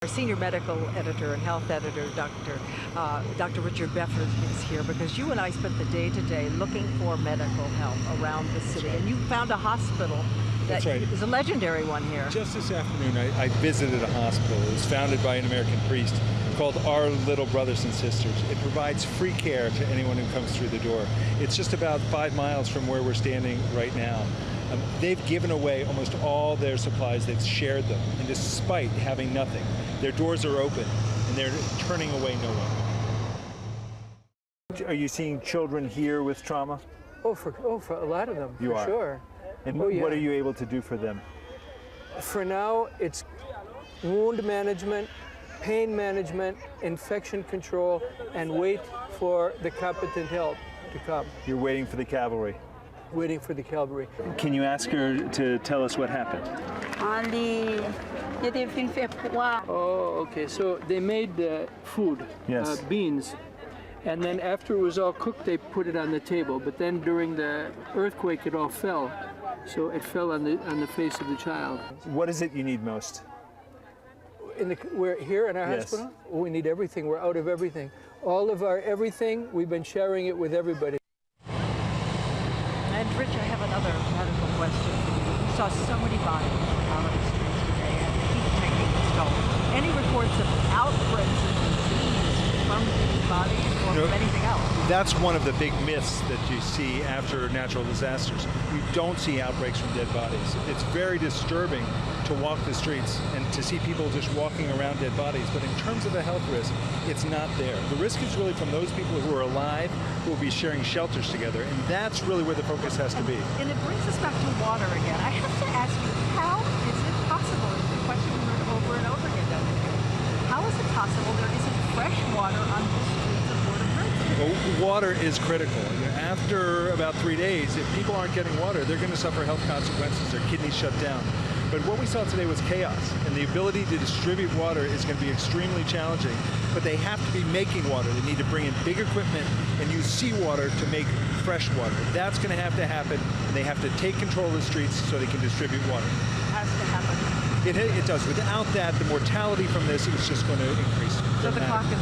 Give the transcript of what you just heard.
Our senior medical editor and health editor, Dr. Richard Befford, is here because you and I spent the day today looking for medical help around the city, and you found a hospital that is a legendary one here. Just this afternoon, I visited a hospital. It was founded by an American priest called Our Little Brothers and Sisters. It provides free care to anyone who comes through the door. It's just about 5 miles from where we're standing right now. They've given away almost all their supplies. They've shared them, and despite having nothing, their doors are open, and they're turning away no one. Are you seeing children here with trauma? For a lot of them, for sure. And what are you able to do for them? For now, it's wound management, pain management, infection control, and wait for the competent help to come. You're waiting for the cavalry. Waiting for the cavalry. Can you ask her to tell us what happened? Oh, okay. So they made the food, beans, and then after it was all cooked, they put it on the table. But then during the earthquake, it all fell. So it fell on the face of the child. What is it you need most? We're here in our hospital? We need everything. We're out of everything. All of our everything, we've been sharing it with everybody. And Rich, I have another medical question. We saw so many bodies out on the streets today and heat taking its toll. Any reports of outbreaks of disease from these bodies or from anything else? That's one of the big myths that you see after natural disasters. You don't see outbreaks from dead bodies. It's very disturbing to walk the streets and to see people just walking around dead bodies. But in terms of a health risk, it's not there. The risk is really from those people who are alive, who will be sharing shelters together, and that's really where the focus has to be. And it brings us back to water again. I have to ask you, how is it possible? It's a question we heard over and over again, Dr. King. How is it possible there isn't fresh water on the streets of Port of Prince? Well, water is critical. After about 3 days, if people aren't getting water, they're going to suffer health consequences. Their kidneys shut down. But what we saw today was chaos, and the ability to distribute water is going to be extremely challenging. But they have to be making water. They need to bring in big equipment and use seawater to make fresh water. That's going to happen, and they have to take control of the streets so they can distribute water. It has to happen. It does. Without that, the mortality from this is just going to increase. So the clock is